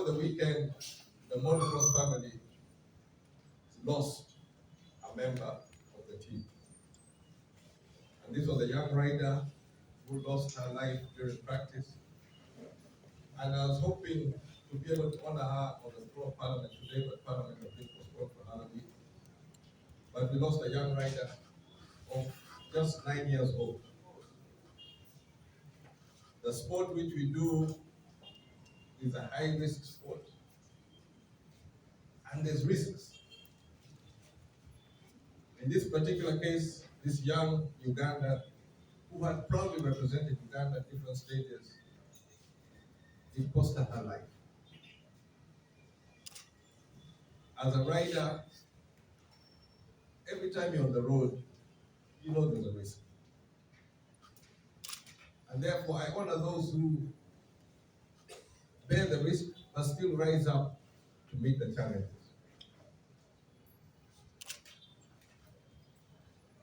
Over the weekend, the Montrose family lost a member of the team. And this was a young rider who lost her life during practice. And I was hoping to be able to honor her on the floor of Parliament today, but Parliament has been postponed for another week. But we lost a young rider of just 9 years old. The sport which we do is a high-risk sport. And there's risks. In this particular case, this young Uganda, who had proudly represented Uganda at different stages, it cost her life. As a rider, every time you're on the road, you know there's a risk. And therefore, I honor those who bear the risk but still rise up to meet the challenges.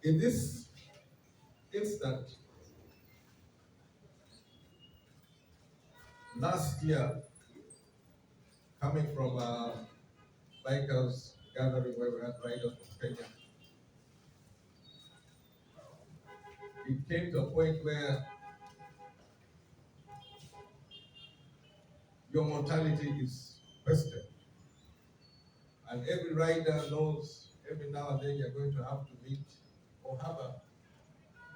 In this instant, last year, coming from a bikers gathering where we had riders from Kenya, it came to a point where your mortality is questioned. And every rider knows every now and then you're going to have to meet or have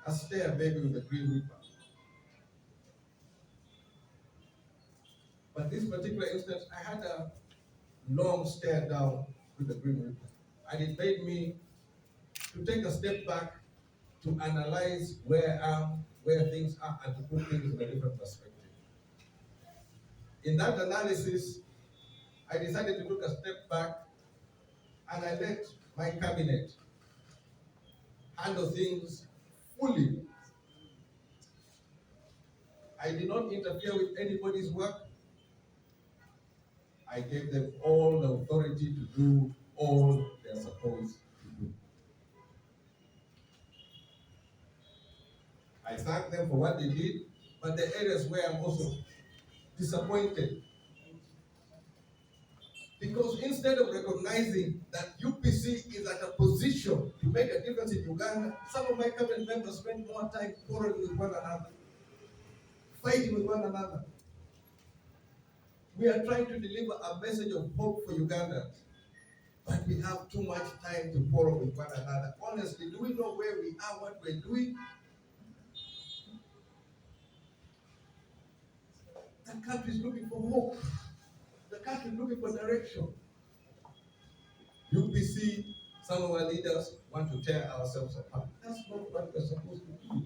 a stare maybe with the Green Reaper. But this particular instance, I had a long stare down with the Green Reaper. And it made me to take a step back to analyze where I am, where things are, and to put things in a different perspective. In that analysis, I decided to take a step back and I let my cabinet handle things fully. I did not interfere with anybody's work. I gave them all the authority to do all they're supposed to do. I thank them for what they did, but the areas where I'm also disappointed. Because instead of recognizing that UPC is at a position to make a difference in Uganda, some of my cabinet members spend more time quarreling with one another, fighting with one another. We are trying to deliver a message of hope for Ugandans, but we have too much time to quarrel with one another. Honestly, do we know where we are, what we're doing? The country is looking for hope. The country is looking for direction. UPC, some of our leaders want to tear ourselves apart. That's not what we're supposed to do.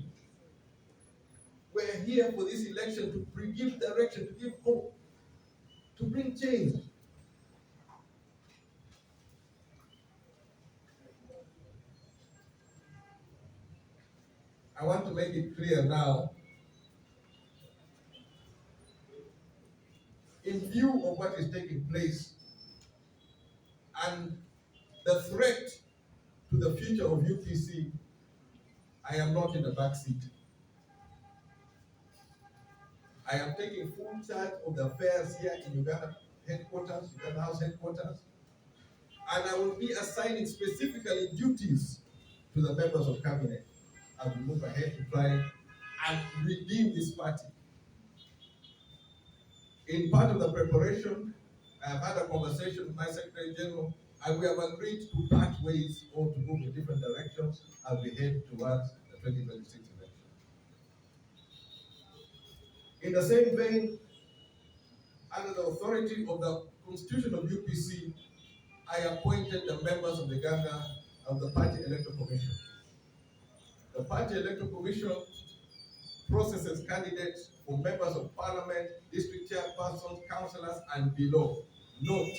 We're here for this election to give direction, to give hope, to bring change. I want to make it clear now, in view of what is taking place and the threat to the future of UPC, I am not in the back seat. I am taking full charge of the affairs here in Uganda headquarters, Uganda House headquarters, and I will be assigning specifically duties to the members of cabinet as we move ahead to try and redeem this party. In part of the preparation, I have had a conversation with my Secretary General, and we have agreed to part ways or to move in different directions as we head towards the 2026 election. In the same vein, under the authority of the Constitution of UPC, I appointed the members of the Party Electoral Commission. The Party Electoral Commission processes candidates for members of parliament, district chairpersons, councillors, and below. Note,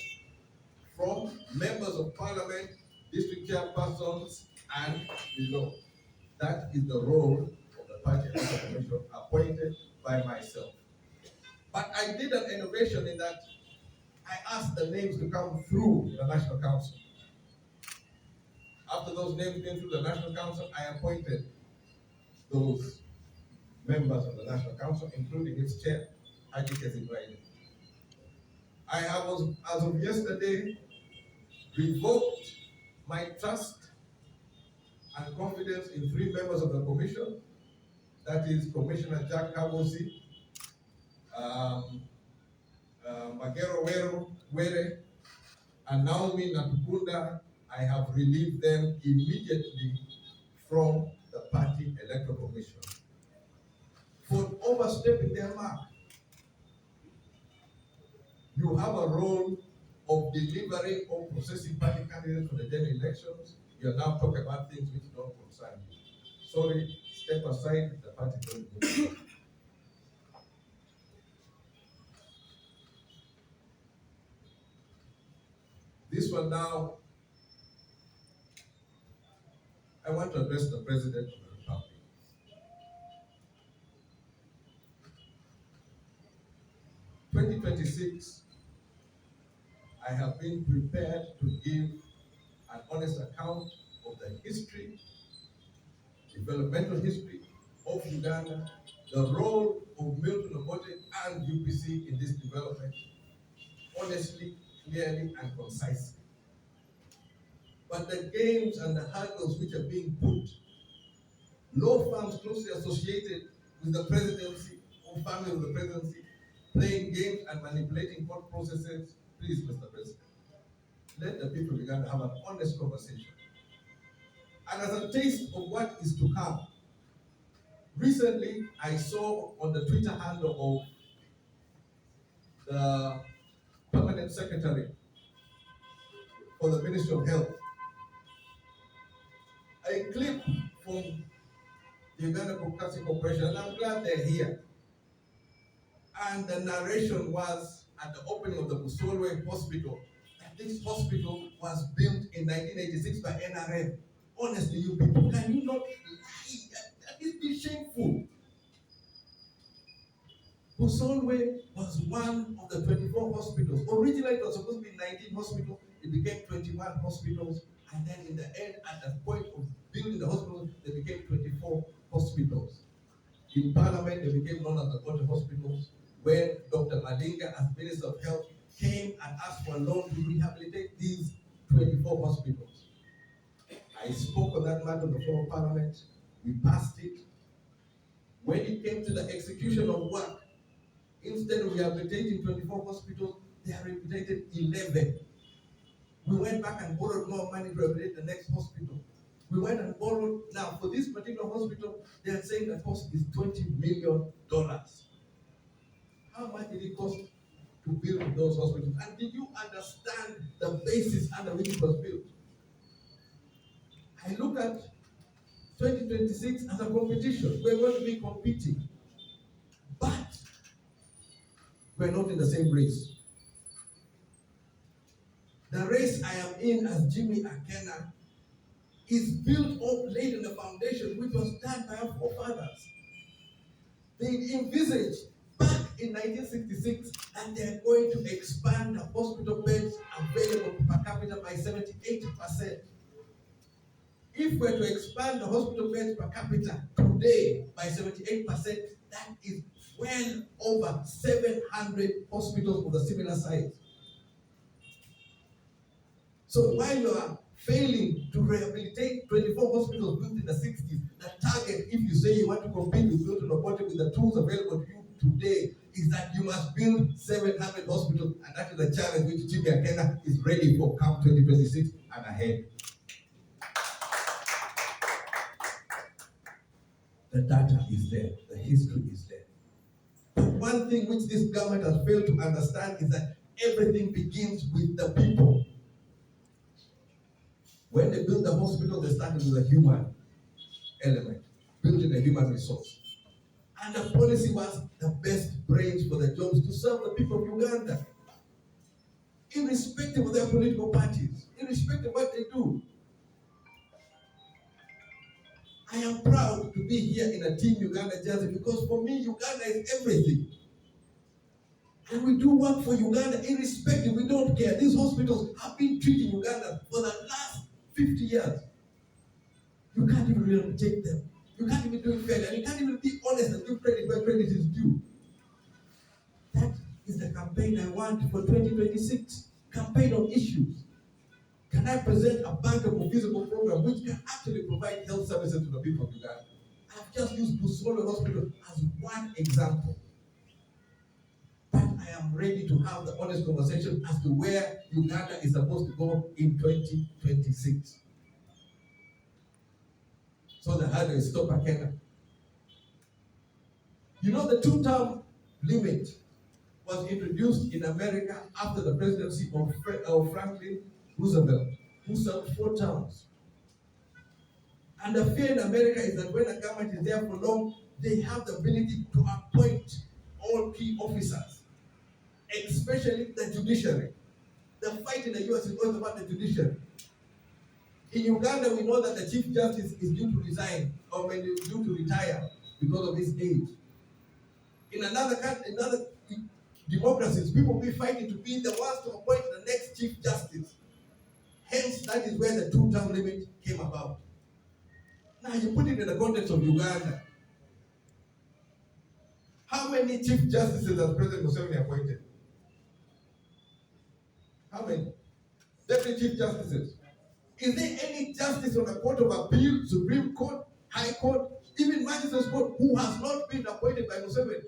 from members of parliament, district chairpersons, and below. That is the role of the Party Electoral Commission appointed by myself. But I did an innovation in that I asked the names to come through the National Council. After those names came through the National Council, I appointed those members of the National Council, including its chair, Haji Kezibraili. I have, as of yesterday, revoked my trust and confidence in 3 members of the commission. That is Commissioner Jack Kabosi, um, Magero Were, and Naomi Natukunda. I have relieved them immediately from the party electoral commission for overstepping their mark. You have a role of delivering or processing party candidates for the general elections. You are now talking about things which don't concern you. Sorry, step aside, the party don't move. This one now, I want to address the President of the Republic. "2026, I have been prepared to give an honest account of the history, developmental history of Uganda, the role of Milton Obote and UPC in this development, honestly, clearly, and concisely. But the games and the hurdles which are being put, law firms closely associated with the presidency or family of the presidency, playing games and manipulating court processes, please, Mr. President, let the people of Uganda have an honest conversation. And as a taste of what is to come, recently I saw on the Twitter handle of the permanent secretary for the Ministry of Health a clip from the Uganda Broadcasting Corporation, and I'm glad they're here. And the narration was at the opening of the Busolwe Hospital, that this hospital was built in 1986 by NRM. Honestly, you people, can you not lie? That is shameful. Busolwe was one of the 24 hospitals. Originally, it was supposed to be 19 hospitals. It became 21 hospitals. And then in the end, at the point of building the hospital, they became 24 hospitals. In Parliament, they became known as the Water Hospitals, when Dr. Madinga, as Minister of Health, came and asked for a loan to rehabilitate these 24 hospitals. I spoke on that matter on the floor of Parliament. We passed it. When it came to the execution of work, instead of rehabilitating 24 hospitals, they rehabilitated 11. We went back and borrowed more money to rehabilitate the next hospital. We went and borrowed, now for this particular hospital, they are saying the cost is $20 million. How much did it cost to build those hospitals? And did you understand the basis under which it was built? I look at 2026 as a competition. We're going to be competing. But we're not in the same race. The race I am in as Jimmy Akenna is built up, laid in the foundation which was done by our forefathers. They envisaged back in 1966 that they're going to expand the hospital beds available per capita by 78%. If we're to expand the hospital beds per capita today by 78%, that is well over 700 hospitals of a similar size. So while you are failing to rehabilitate 24 hospitals built in the 60s, the target, if you say you want to compete with Milton Obote with the tools available to you today, is that you must build 700 hospitals, and that is the challenge which Jimmy Akenna is ready for come 2026 and ahead. The data is there, the history is there. But one thing which this government has failed to understand is that everything begins with the people. When they built the hospital, they started with a human element, building a human resource. And the policy was the best brains for the jobs to serve the people of Uganda, irrespective of their political parties, irrespective of what they do. I am proud to be here in a Team Uganda jersey because for me, Uganda is everything. And we do work for Uganda irrespective, we don't care. These hospitals have been treating Uganda for the last 50 years. You can't even really take them. You can't even do it fairly. And you can't even be honest and give credit where credit is due. That is the campaign I want for 2026. Campaign on issues. Can I present a bankable, feasible program which can actually provide health services to the people of Uganda? I've just used Busolo Hospital as one example. But I am ready to have the honest conversation as to where Uganda is supposed to go in 2026. So the hurdle is stop Akenna. You know, the two-term limit was introduced in America after the presidency of Franklin Roosevelt, who served 4 terms. And the fear in America is that when a government is there for long, they have the ability to appoint all key officers, especially the judiciary. The fight in the US is always about the judiciary. In Uganda, we know that the Chief Justice is due to resign or maybe due to retire because of his age. In another country, in other democracies, people will be fighting to be the ones to appoint the next Chief Justice. Hence, that is where the two-term limit came about. Now, you put it in the context of Uganda. How many Chief Justices has President Museveni appointed? How many? Deputy Chief Justices. Is there any justice on the Court of Appeal, Supreme Court, High Court, even Magistrates Court, who has not been appointed by Museveni?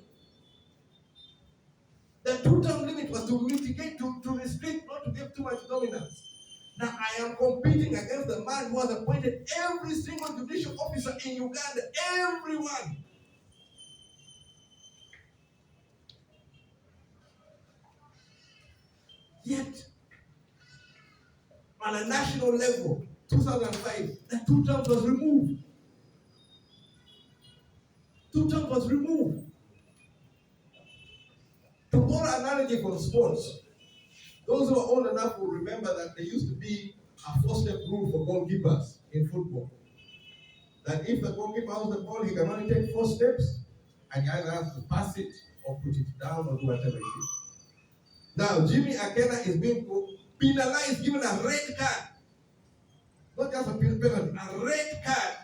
The two-term limit was to mitigate, to restrict, not to give too much dominance. Now I am competing against the man who has appointed every single judicial officer in Uganda, everyone. Yet, on a national level, 2005, the two terms was removed. Two terms was removed. To borrow analogy from sports, those who are old enough will remember that there used to be a 4-step rule for goalkeepers in football. That if the goalkeeper holds the ball, he can only take 4 steps, and he either has to pass it or put it down or do whatever it is. Now, Jimmy Akenna is being penalized, given a red card. Not just a penalty, a red card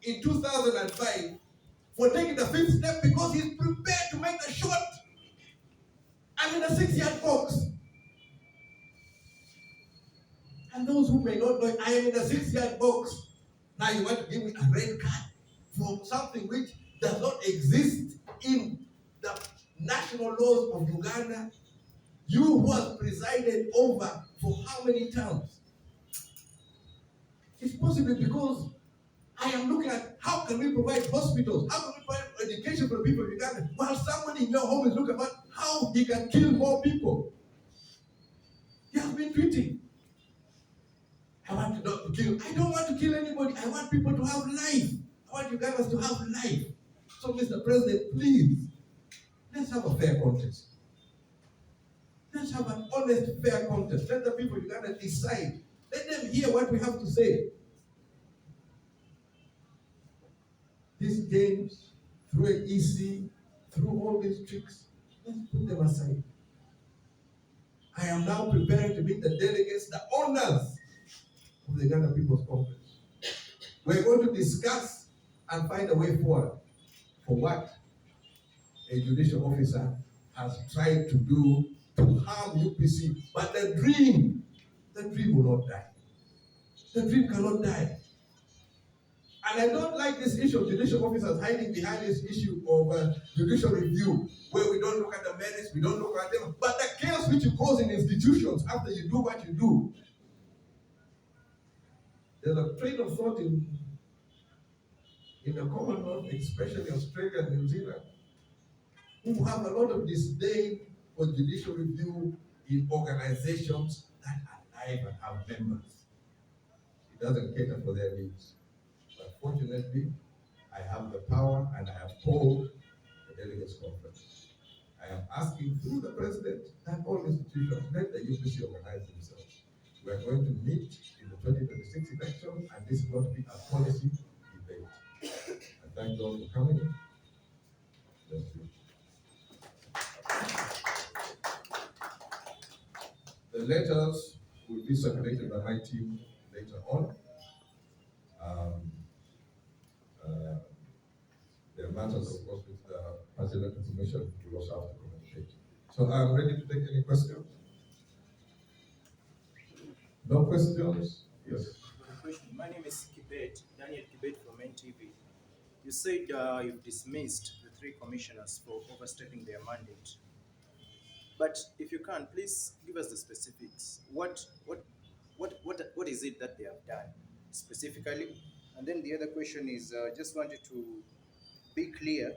in 2005 for taking the 5th step because he's prepared to make the shot. I'm in the 6-yard box. And those who may not know, I am in the 6-yard box. Now you want to give me a red card for something which does not exist in the national laws of Uganda. You who have presided over for how many terms? It's possible because I am looking at how can we provide hospitals, how can we provide education for the people of Uganda, while somebody in your home is looking at how he can kill more people. He has been tweeting. I want to not kill. I don't want to kill anybody. I want people to have life. I want Ugandans to have life. So, Mr. President, please, let's have a fair contest. Let's have an honest, fair contest. Let the people of Uganda decide. Let them hear what we have to say. These games, through an EC, through all these tricks, let's put them aside. I am now preparing to meet the delegates, the owners of the Uganda People's Congress. We're going to discuss and find a way forward for what a judicial officer has tried to do to harm UPC. But the dream will not die. The dream cannot die. And I don't like this issue of judicial officers hiding behind this issue of judicial review, where we don't look at the merits, we don't look at them. But the chaos which you cause in institutions after you do what you do. There's a train of thought in the Commonwealth, especially Australia and New Zealand, who have a lot of disdain for judicial review in organizations that are alive and have members. It doesn't cater for their needs. But fortunately, I have the power and I have called the delegates conference. I am asking through the president that all institutions let the UPC organize themselves. We are going to meet in the 2026 election, and this is going to be a policy debate. I thank you all for coming. Thank you. The letters will be circulated by my team later on. There are matters, of course, with the Party Electoral Commission will also have to communicate. So I'm ready to take any questions. No questions? Yes. Question. My name is Daniel Kibet from NTV. You said you've dismissed the three commissioners for overstepping their mandate. But if you can, please give us the specifics. What is it that they have done specifically? And then the other question is, just wanted to be clear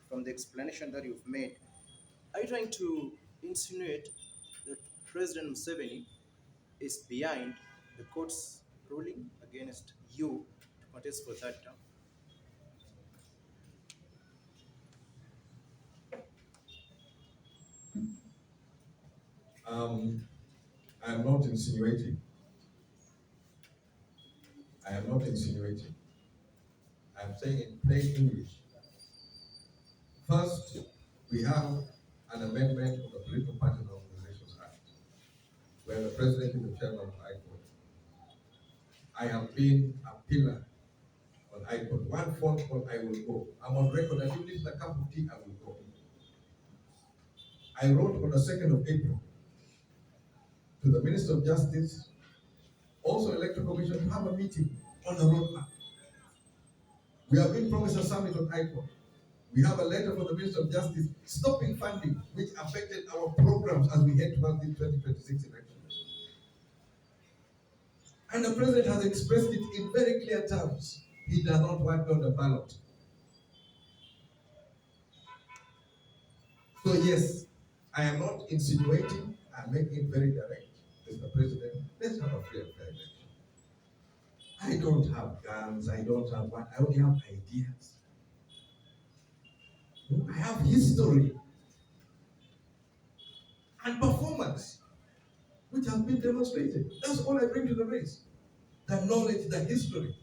from the explanation that you've made. Are you trying to insinuate that President Museveni is behind the court's ruling against you to contest for that term? I'm not insinuating. I am not insinuating. I'm saying in plain English. First, we have an amendment of the Political Party and Organizations Act, where the president is the chairman of ICON. I have been a pillar on ICON. One phone call, I will go. I'm on record. I give this a cup of tea, I will go. I wrote on the 2nd of April to the Minister of Justice, also Electoral Commission, to have a meeting on the roadmap. We have been promised a summit on ICON. We have a letter from the Minister of Justice stopping funding, which affected our programs as we head towards the 2026 elections. And the President has expressed it in very clear terms. He does not want on the ballot. So yes, I am not insinuating, I'm making it very direct. Mr. President, let's have a free and fair election. I don't have guns, I don't have what, I only have ideas. I have history and performance, which has been demonstrated. That's all I bring to the race. The knowledge, the history.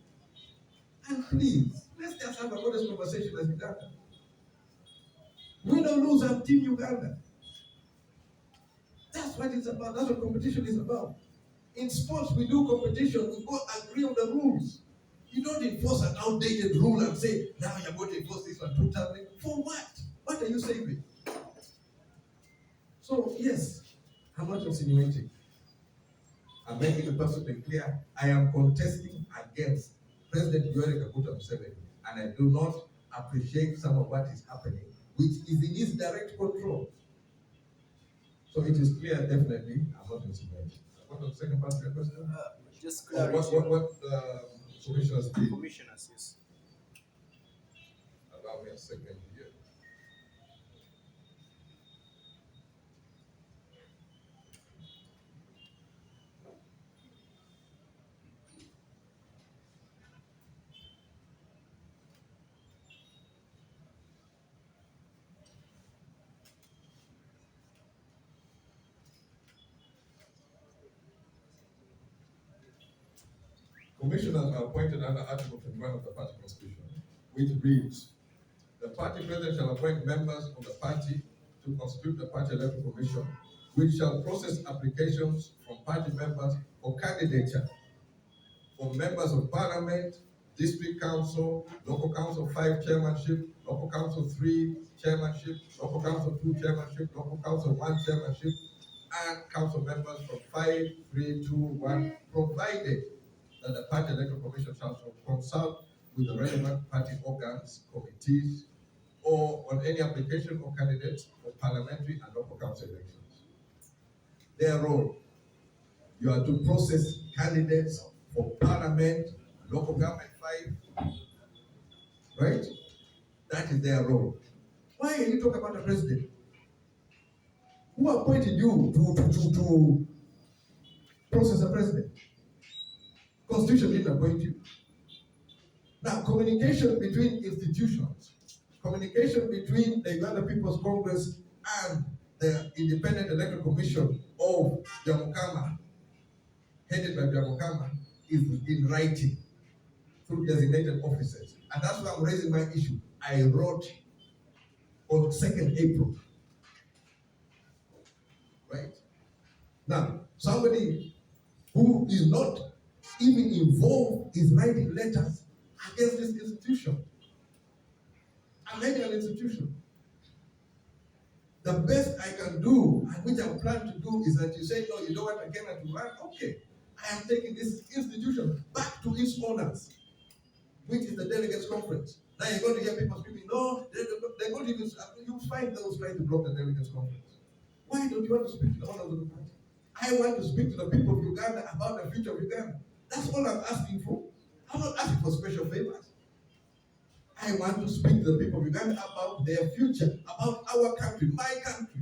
And please, let's just have a honest conversation as Uganda. Win or lose, I'm Team Uganda. That's what it's about. That's what competition is about. In sports, we do competition. We go agree on the rules. You don't enforce an outdated rule and say, now you're going to enforce this one totally. For what? What are you saving? So, yes, I'm not insinuating. I'm making it perfectly clear. I am contesting against President Yoweri Kaguta Museveni, and I do not appreciate some of what is happening, which is in his direct control. So it is clear, definitely, I'm not insinuating. What was the second part of your question? Just clarity. What commissioners did? Commissioners, yes. Allow me a second here. Commissioners are appointed under Article 21 of the party constitution, which reads, the party president shall appoint members of the party to constitute the party electoral commission, which shall process applications from party members for candidature for members of parliament, district council, local council 5 chairmanship, local council 3 chairmanship, local council 2 chairmanship, local council 1 chairmanship, and council members from 5, 3, 2, 1, provided that the party electoral commission shall consult with the relevant party organs, committees, or on any application or candidates for parliamentary and local council elections. Their role, you are to process candidates for parliament, local government 5, right? That is their role. Why are you talking about the president? Who appointed you to process the president? Constitution didn't appoint you. Now, communication between institutions, communication between the Uganda People's Congress and the Independent Electoral Commission of Jamukama, headed by Jamukama, is in writing through designated officers. And that's why I'm raising my issue. I wrote on 2nd April. Right? Now, somebody who is not even involved is writing letters against this institution. I'm heading an institution. The best I can do, and which I plan to do, is that you say, no, you don't want Akenna to run. Okay, I am taking this institution back to its owners, which is the delegates conference. Now you're going to hear people screaming, no, they're going to even, you find those trying to block the delegates conference. Why don't you want to speak to the owners of the party? I want to speak to the people of Uganda about the future of Uganda. That's all I'm asking for. I'm not asking for special favors. I want to speak to the people of Uganda about their future, about our country, my country.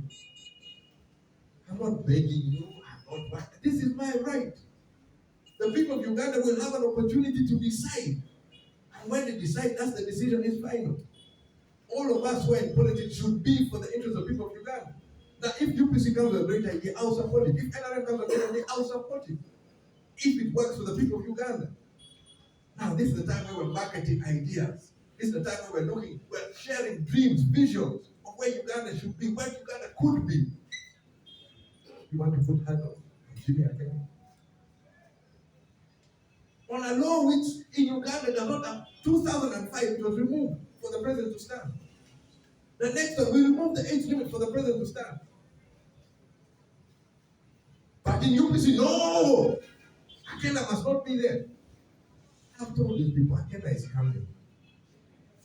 I'm not begging you. I'm not. This is my right. The people of Uganda will have an opportunity to decide. And when they decide, that's the decision is final. All of us who are in politics should be for the interest of the people of Uganda. Now, if UPC comes with a great idea, I'll support it. If NRM comes with a great idea, I'll support it. If it works for the people of Uganda. Now, this is the time where we're marketing ideas. This is the time where we're sharing dreams, visions of where Uganda should be, where Uganda could be. You want to put hand on Jimmy Akenna? On a law which in Uganda does not have 2005, it was removed for the president to stand. The next one, we remove the age limit for the president to stand. But in UPC, no! Akenna must not be there. I've told these people, Akenna is coming.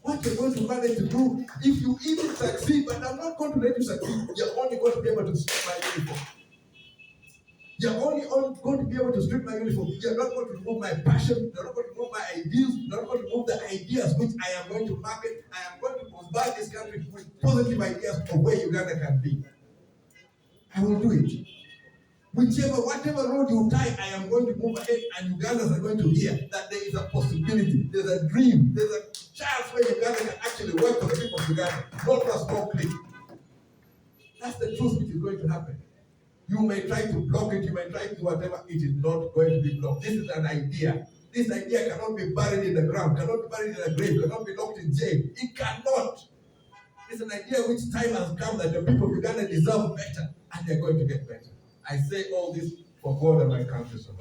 What you're going to manage to do, if you even succeed, but I'm not going to let you succeed, you're only going to be able to strip my uniform. You're only going to be able to strip my uniform. You're not going to remove my passion. You're not going to remove my ideals. You're not going to remove the ideas which I am going to market. I am going to bombard this country with positive ideas of where Uganda can be. I will do it. Whatever road you tie, I am going to move ahead, and Ugandans are going to hear that there is a possibility, there's a dream, there's a chance where Uganda can actually work for the people of Uganda, not for a small clique. That's the truth which is going to happen. You may try to block it, you may try to do whatever, it is not going to be blocked. This is an idea. This idea cannot be buried in the ground, cannot be buried in a grave, cannot be locked in jail. It cannot. It's an idea which time has come that the people of Uganda deserve better, and they're going to get better. I say all this for God and my country. So